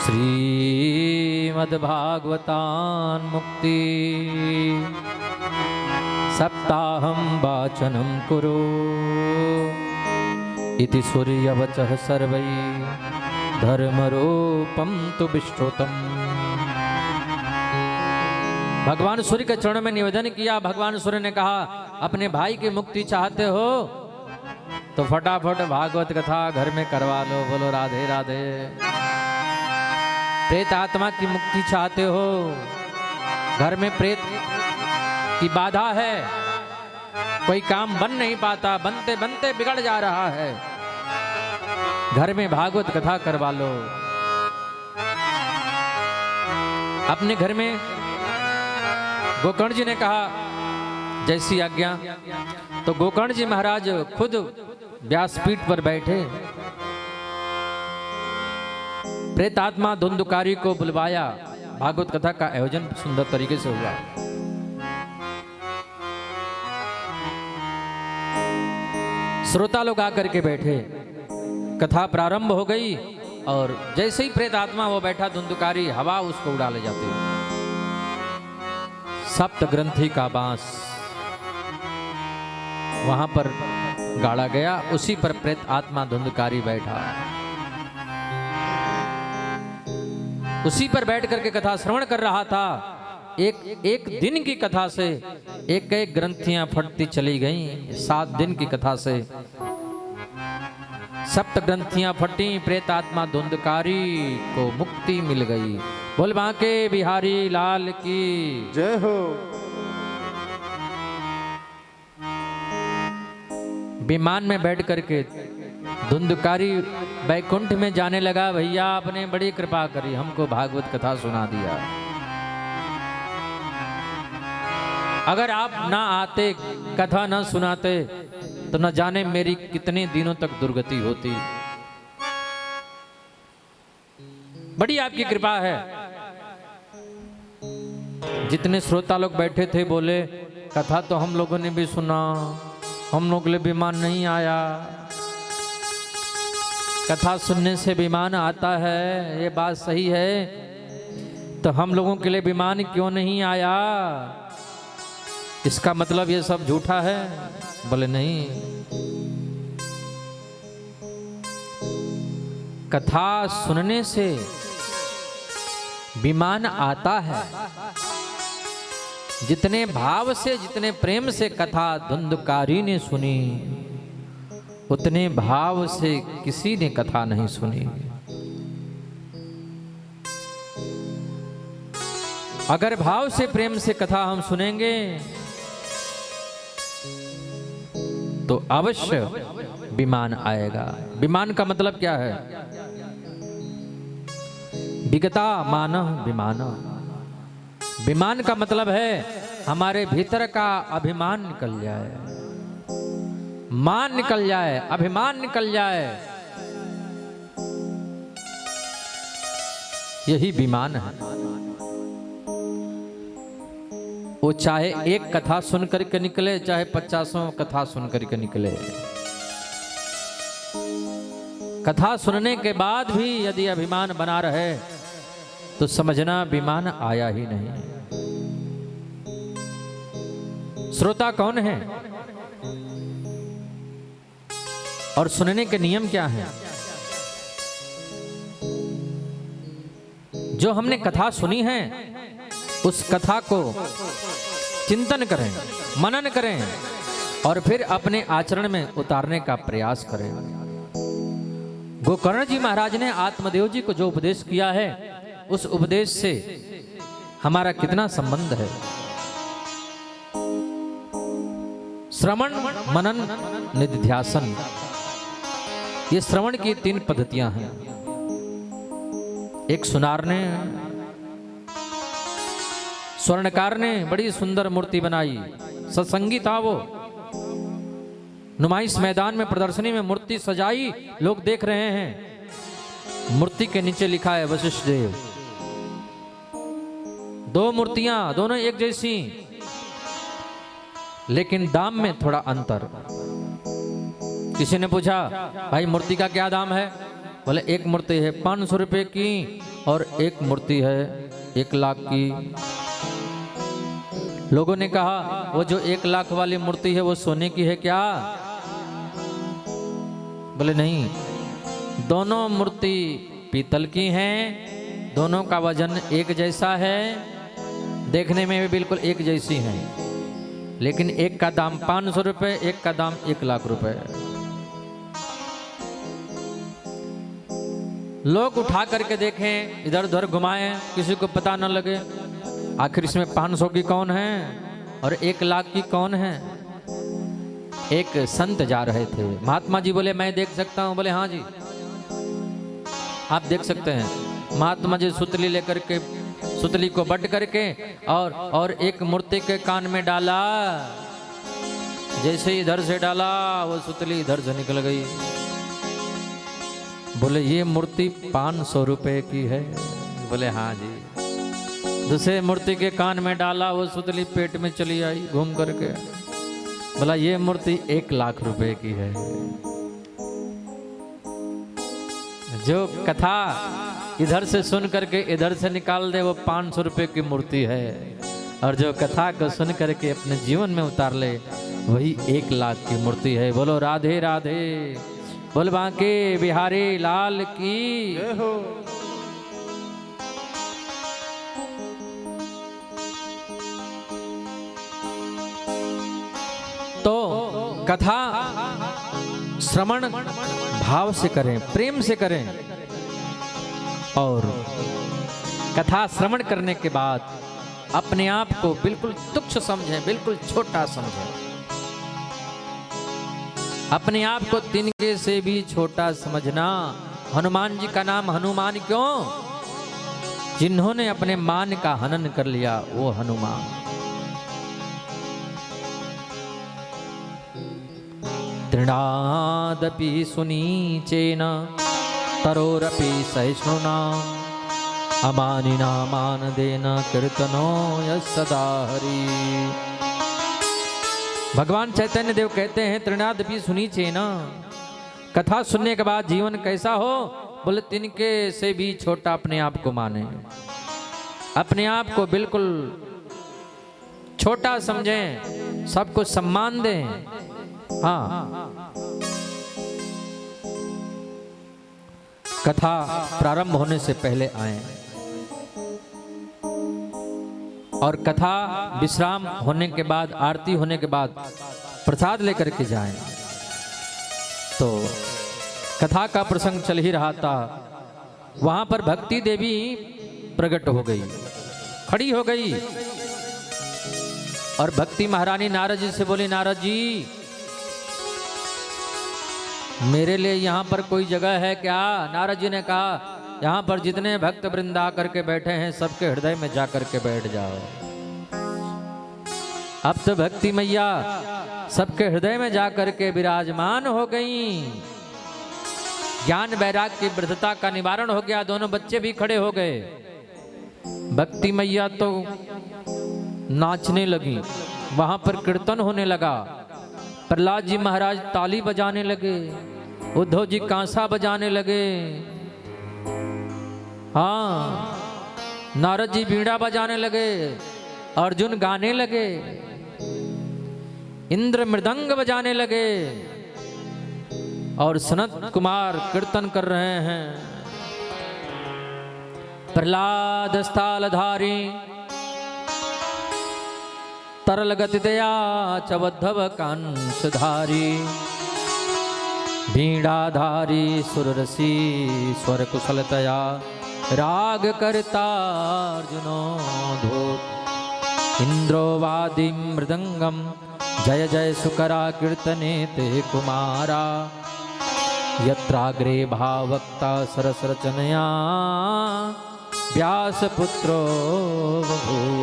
श्रीमद्भागवतान् मुक्ति सप्ताहं वाचनं कुरु इति सूर्यवचः सर्वै धर्मरूपं तु विश्रुतम्। भगवान सूर्य के चरणों में निवेदन किया। भगवान सूर्य ने कहा, अपने भाई की मुक्ति चाहते हो तो फटाफट भागवत कथा घर में करवा लो। बोलो राधे राधे। प्रेत आत्मा की मुक्ति चाहते हो, घर में प्रेत की बाधा है, कोई काम बन नहीं पाता, बनते बनते बिगड़ जा रहा है, घर में भागवत कथा करवा लो। अपने घर में गोकर्ण जी ने कहा जैसी आज्ञा। तो गोकर्ण जी महाराज खुद व्यासपीठ पर बैठे, प्रेतात्मा धुंधुकारी को बुलवाया। भागवत कथा का आयोजन सुंदर तरीके से हुआ। श्रोता लोग आकर के बैठे, कथा प्रारंभ हो गई और जैसे ही प्रेतात्मा वो बैठा, धुंधुकारी हवा उसको उड़ा ले जाती। सप्त ग्रंथि का बांस वहां पर गाड़ा गया, उसी पर प्रेत आत्मा धुंधुकारी बैठा। उसी पर बैठ करके कथा श्रवण कर रहा था। एक दिन की कथा से एक एक ग्रंथियां फटती चली गईं। 7 दिन की कथा से सप्त ग्रंथियां फटी, प्रेत आत्मा धुंधुकारी को मुक्ति मिल गई। बोल बांके बिहारी लाल की जय हो। विमान में बैठ करके धुंधुकारी बैकुंठ में जाने लगा। भैया आपने बड़ी कृपा करी, हमको भागवत कथा सुना दिया। अगर आप ना आते, कथा ना सुनाते तो न जाने मेरी कितने दिनों तक दुर्गति होती। बड़ी आपकी कृपा है। जितने श्रोता लोग बैठे थे बोले, कथा तो हम लोगों ने भी सुना, हम लोग के लिए विमान नहीं आया। कथा सुनने से विमान आता है, ये बात सही है, तो हम लोगों के लिए विमान क्यों नहीं आया? इसका मतलब ये सब झूठा है? बोले नहीं, कथा सुनने से विमान आता है। जितने भाव से, जितने प्रेम से कथा धुंधुकारी ने सुनी, उतने भाव से किसी ने कथा नहीं सुनी। अगर भाव से, प्रेम से कथा हम सुनेंगे तो अवश्य विमान आएगा। विमान का मतलब क्या है? विगता मानः विमान। विमान का मतलब है हमारे भीतर का अभिमान निकल जाए, मान निकल जाए, अभिमान निकल जाए, यही विमान है। वो चाहे एक कथा सुन करके निकले, चाहे 50 कथा सुन करके निकले। कथा सुनने के बाद भी यदि अभिमान बना रहे तो समझना विमान आया ही नहीं। श्रोता कौन है और सुनने के नियम क्या हैं? जो हमने कथा सुनी है उस कथा को चिंतन करें, मनन करें और फिर अपने आचरण में उतारने का प्रयास करें। गोकर्ण जी महाराज ने आत्मदेव जी को जो उपदेश किया है, उस उपदेश से हमारा कितना संबंध है। श्रवण, मनन, निधिध्यासन, ये श्रवण की 3 पद्धतियां हैं। एक सुनार ने, स्वर्णकार ने बड़ी सुंदर मूर्ति बनाई, सत्संगी था वो। नुमाइश मैदान में, प्रदर्शनी में मूर्ति सजाई, लोग देख रहे हैं। मूर्ति के नीचे लिखा है वशिष्ठ देव। 2 मूर्तियां, दोनों एक जैसी, लेकिन दाम में थोड़ा अंतर। किसी ने पूछा, भाई मूर्ति का क्या दाम है? बोले एक मूर्ति है 500 रुपए की और एक मूर्ति है 1 लाख की। लोगों ने कहा वो जो 1 लाख वाली मूर्ति है वो सोने की है क्या? बोले नहीं, दोनों मूर्ति पीतल की हैं, दोनों का वजन एक जैसा है, देखने में भी बिल्कुल एक जैसी हैं, लेकिन एक का दाम 500 रुपए, एक का दाम 1 लाख रुपए। लोग उठा करके देखें, इधर उधर घुमाएं, किसी को पता न लगे आखिर इसमें 500 की कौन है और 1 लाख की कौन है। एक संत जा रहे थे, महात्मा जी बोले मैं देख सकता हूं? बोले हाँ जी आप देख सकते हैं। महात्मा जी सुतली लेकर के, सुतली को बट करके और एक मूर्ति के कान में डाला, जैसे इधर से डाला वो सुतली इधर से निकल गई। बोले ये मूर्ति 500 रुपए की है? बोले हाँ जी। दूसरे मूर्ति के कान में डाला, वो सुतली पेट में चली आई घूम करके। बोला ये मूर्ति 1 लाख रुपए की है। जो कथा इधर से सुन करके इधर से निकाल दे वो 500 रुपए की मूर्ति है, और जो कथा को सुन करके अपने जीवन में उतार ले वही 1 लाख की मूर्ति है। बोलो राधे राधे, बोल बांके बिहारी लाल की जय हो। तो कथा श्रवण भाव से करें, प्रेम से करें, और कथा श्रवण करने के बाद अपने आप को बिल्कुल तुच्छ समझें, बिल्कुल छोटा समझें। अपने आप को तिनके से भी छोटा समझना। हनुमान जी का नाम हनुमान क्यों? जिन्होंने अपने मान का हनन कर लिया वो हनुमान। तृणादपि सुनीचेन तरोरपि सहिष्णुना अमानिना मानदेन कीर्तनो यः सदा हरि। भगवान चैतन्य देव कहते हैं तृणादपि सुनीचेन, कथा सुनने के बाद जीवन कैसा हो? बोले तिनके से भी छोटा अपने आप को माने, अपने आप को बिल्कुल छोटा समझें, सबको सम्मान दें। हाँ, कथा प्रारंभ होने से पहले आए और कथा विश्राम होने के बाद, आरती होने के बाद प्रसाद लेकर के जाएं। तो कथा का प्रसंग चल ही रहा था, वहां पर भक्ति देवी प्रकट हो गई, खड़ी हो गई, और भक्ति महारानी नारद जी से बोली नारद जी मेरे लिए यहाँ पर कोई जगह है क्या? नारद जी ने कहा यहाँ पर जितने भक्त वृंद आकर के बैठे हैं सबके हृदय में जाकर के बैठ जाओ। अब तो भक्ति मैया सबके हृदय में जाकर के विराजमान हो गई। ज्ञान वैराग की वृद्धता का निवारण हो गया, दोनों बच्चे भी खड़े हो गए। भक्ति मैया तो नाचने लगी, वहां पर कीर्तन होने लगा। प्रहलाद जी महाराज ताली बजाने लगे, उद्धव जी कांसा बजाने लगे, हाँ, नारद जी बीड़ा बजाने लगे, अर्जुन गाने लगे, इंद्र मृदंग बजाने लगे, और सनत कुमार कीर्तन कर रहे हैं। प्रहलाद स्थालधारी तरल गति दया चवद्धव कांसधारी बीड़ाधारी सुररसी स्वर कुशलतया राग करता अर्जुनो धूत इंद्रो वादी मृदंगम जय जय सुकरा कीर्तने ते कुमारा यत्राग्रे भावक्ता सरस रचनया व्यास पुत्रो बभूव।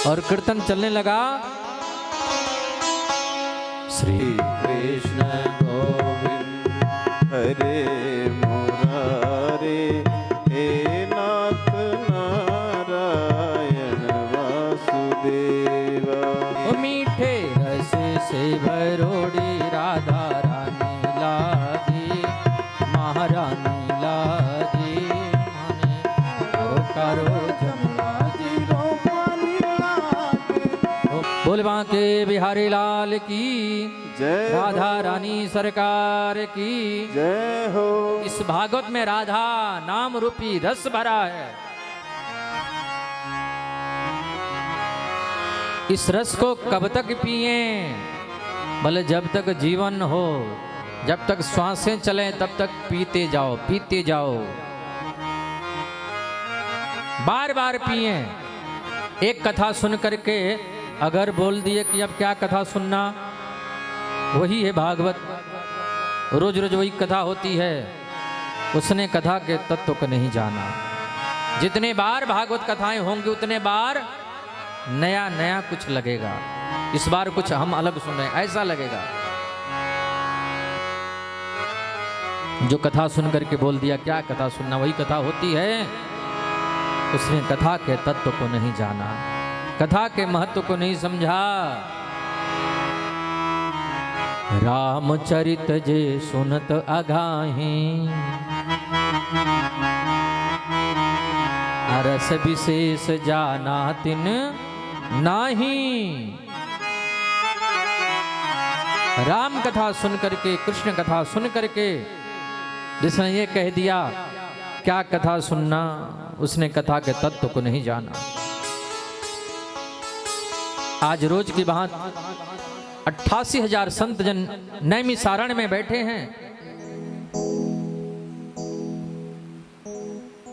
और कीर्तन चलने लगा। श्री कृष्ण गोविंद हरे मुरारे हे नाथ नारायण वासुदेवा। मीठे रस से भरोड़ी राधा रानी लागी महारानी लागी मन बोलवा के बिहारी लाल की जय हो। राधा रानी सरकार की जय हो। इस भागवत में राधा नाम रूपी रस भरा है। इस रस को कब तक पिए? भले जब तक जीवन हो, जब तक श्वासें चलें तब तक पीते जाओ, पीते जाओ, बार बार पिए। एक कथा सुन करके अगर बोल दिए कि अब क्या कथा सुनना, वही है भागवत। रोज रोज वही कथा होती है, उसने कथा के तत्व को नहीं जाना। जितने बार भागवत कथाएं होंगी उतने बार नया नया कुछ लगेगा। इस बार कुछ हम अलग सुने ऐसा लगेगा। जो कथा सुन करके बोल दिया क्या कथा सुनना, वही कथा होती है, उसने कथा के तत्व को नहीं जाना, कथा के महत्व को नहीं समझा। रामचरित जे सुनत अगाही, रस विशेष जाना तिन नाही। राम कथा सुन करके, कृष्ण कथा सुन करके जिसने ये कह दिया क्या कथा सुनना, उसने कथा के तत्व को नहीं जाना। आज रोज की बात 88,000 संत जन नैमिषारण्य में बैठे हैं।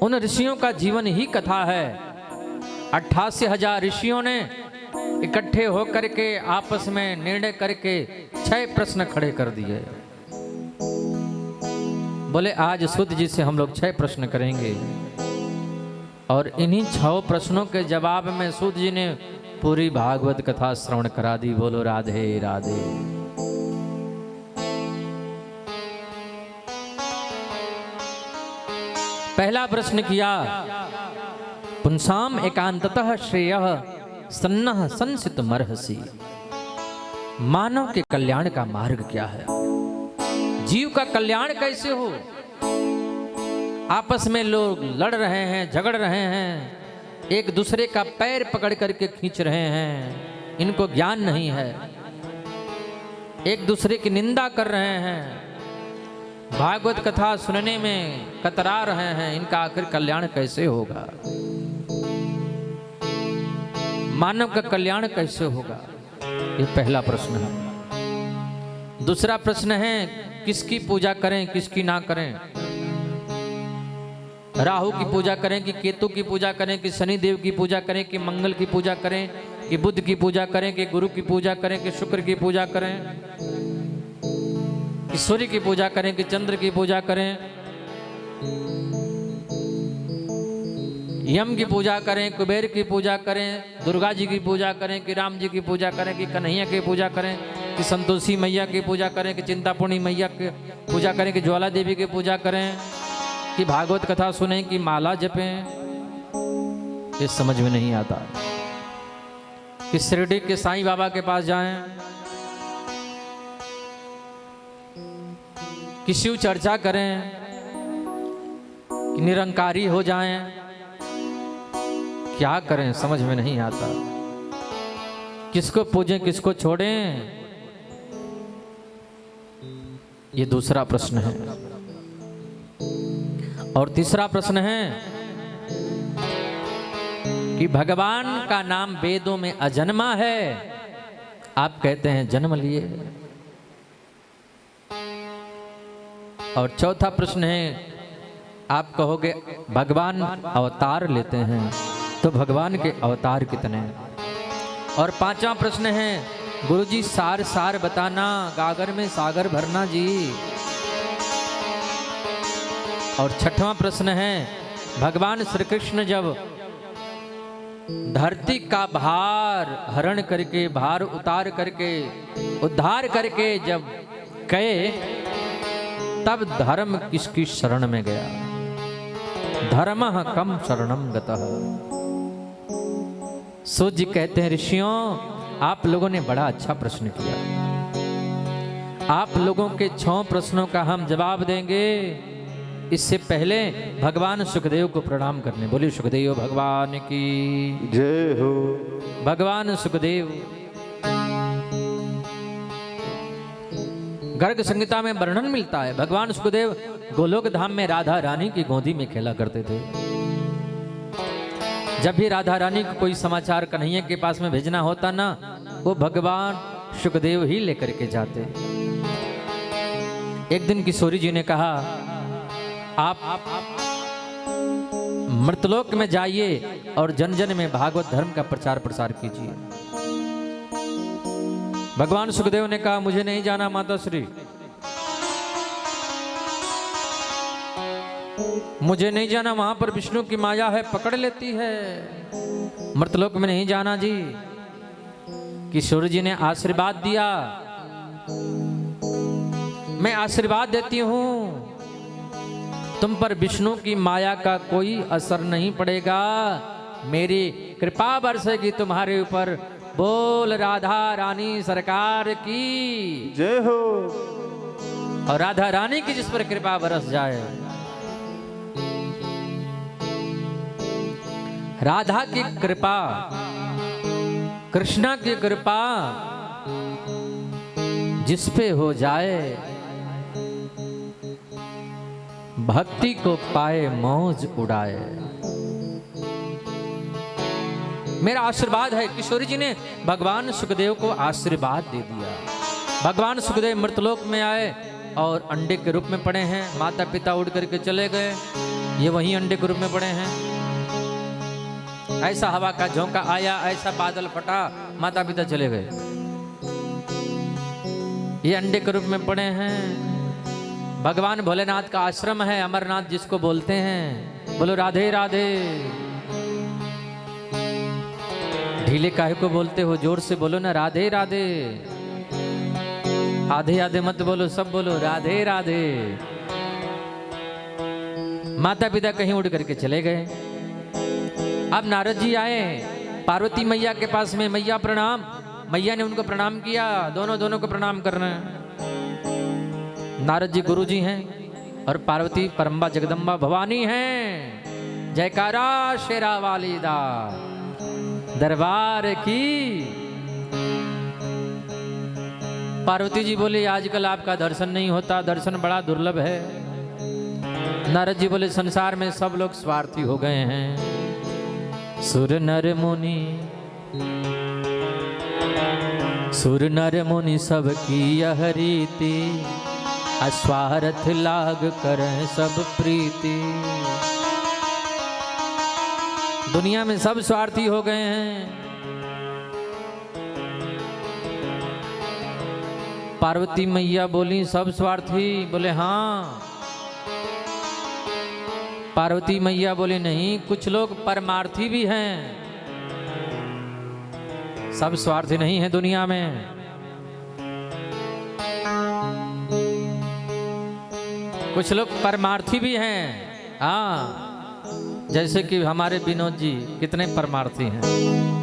उन ऋषियों का जीवन ही कथा है। 88,000 ऋषियों ने इकट्ठे होकर के आपस में निर्णय करके 6 प्रश्न खड़े कर दिए। बोले आज सूत जी से हम लोग 6 प्रश्न करेंगे, और इन्हीं 6 प्रश्नों के जवाब में सूत जी ने पूरी भागवत कथा श्रवण करा दी। बोलो राधे राधे। पहला प्रश्न किया, पुंसाम एकांततः श्रेयः सन्नः संसित मर्हसि। मानव के कल्याण का मार्ग क्या है? जीव का कल्याण कैसे हो? आपस में लोग लड़ रहे हैं, झगड़ रहे हैं, एक दूसरे का पैर पकड़ करके खींच रहे हैं, इनको ज्ञान नहीं है, एक दूसरे की निंदा कर रहे हैं, भागवत कथा सुनने में कतरा रहे हैं, इनका आखिर कल्याण कैसे होगा? मानव का कल्याण कैसे होगा? ये पहला प्रश्न है। दूसरा प्रश्न है किसकी पूजा करें, किसकी ना करें? राहु की पूजा करें कि केतु की पूजा करें, कि शनि देव की पूजा करें, कि मंगल की पूजा करें, कि बुध की पूजा करें, कि गुरु की पूजा करें, कि शुक्र की पूजा करें, कि सूर्य की पूजा करें, कि चंद्र की पूजा करें, यम की पूजा करें, कुबेर की पूजा करें, दुर्गा जी की पूजा करें, कि राम जी की पूजा करें, कि कन्हैया की पूजा करें, कि संतोषी मैया की पूजा करें, कि चिंतापूर्णी मैया की पूजा करें, कि ज्वाला देवी की पूजा करें, कि भागवत कथा सुने, कि माला जपें? ये समझ में नहीं आता। कि शिरडी के साईं बाबा के पास जाएं, कि शिव चर्चा करें, कि निरंकारी हो जाएं? क्या करें समझ में नहीं आता। किसको पूजें, किसको छोड़ें? ये दूसरा प्रश्न है। और तीसरा प्रश्न है कि भगवान का नाम वेदों में अजन्मा है, आप कहते हैं जन्म लिए। और चौथा प्रश्न है, आप कहोगे भगवान अवतार लेते हैं, तो भगवान के अवतार कितने? और पांचवा प्रश्न है, गुरुजी सार सार बताना, गागर में सागर भरना जी। और छठवां प्रश्न है, भगवान श्री कृष्ण जब धरती का भार हरण करके, भार उतार करके, उद्धार करके जब गए, तब धर्म किसकी शरण में गया? धर्मः कम शरणम गतः। सूत जी कहते हैं, ऋषियों आप लोगों ने बड़ा अच्छा प्रश्न किया। आप लोगों के 6 प्रश्नों का हम जवाब देंगे। इससे पहले भगवान सुखदेव को प्रणाम करने। बोलिए सुखदेव भगवान की जय हो। भगवान सुखदेव गर्ग संहिता में वर्णन मिलता है। भगवान सुखदेव गोलोक धाम में राधा रानी की गोदी में खेला करते थे। जब भी राधा रानी को कोई समाचार कन्हैया के पास में भेजना होता ना, वो भगवान सुखदेव ही लेकर के जाते। एक दिन किशोरी जी ने कहा, आप मृतलोक में जाइए और जन जन में भागवत धर्म का प्रचार प्रसार कीजिए। भगवान सुखदेव ने कहा, मुझे नहीं जाना माता श्री, मुझे नहीं जाना, वहां पर विष्णु की माया है, पकड़ लेती है, मृतलोक में नहीं जाना जी। किशोर जी ने आशीर्वाद दिया, मैं आशीर्वाद देती हूं, तुम पर विष्णु की माया का कोई असर नहीं पड़ेगा, मेरी कृपा बरसेगी तुम्हारे ऊपर। बोल राधा रानी सरकार की जय हो। और राधा रानी की जिस पर कृपा बरस जाए, राधा की कृपा, कृष्णा की कृपा जिस पे हो जाए, भक्ति को पाए मौज उड़ाए। मेरा आशीर्वाद है। किशोरी जी ने भगवान सुखदेव को आशीर्वाद दे दिया। भगवान सुखदेव मृतलोक में आए और अंडे के रूप में पड़े हैं। माता पिता उड़ करके चले गए, ये वहीं अंडे के रूप में पड़े हैं। ऐसा हवा का झोंका आया, ऐसा बादल फटा, माता पिता चले गए, ये अंडे के रूप में पड़े हैं। भगवान भोलेनाथ का आश्रम है, अमरनाथ जिसको बोलते हैं। बोलो राधे राधे। ढीले काहे को बोलते हो, जोर से बोलो ना, राधे राधे। आधे आधे मत बोलो, सब बोलो राधे राधे। माता पिता कहीं उड़ करके चले गए। अब नारद जी आए पार्वती मैया के पास में, मैया प्रणाम। मैया ने उनको प्रणाम किया, दोनों को प्रणाम कर रहे हैं। नारद जी गुरु जी हैं और पार्वती परम्बा जगदम्बा भवानी हैं। जयकारा शेरा वाली दा दरबार की। पार्वती जी बोले, आजकल आपका दर्शन नहीं होता, दर्शन बड़ा दुर्लभ है। नारद जी बोले, संसार में सब लोग स्वार्थी हो गए हैं। सुर नर मुनि सबकी यह रीति, अस्वार्थ लाग करें सब प्रीति। दुनिया में सब स्वार्थी हो गए हैं। पार्वती मैया बोली, सब स्वार्थी? बोले हाँ। पार्वती मैया बोले, नहीं, कुछ लोग परमार्थी भी हैं, सब स्वार्थी नहीं है दुनिया में। कुछ लोग परमार्थी भी हैं। हाँ, जैसे कि हमारे विनोद जी कितने परमार्थी हैं।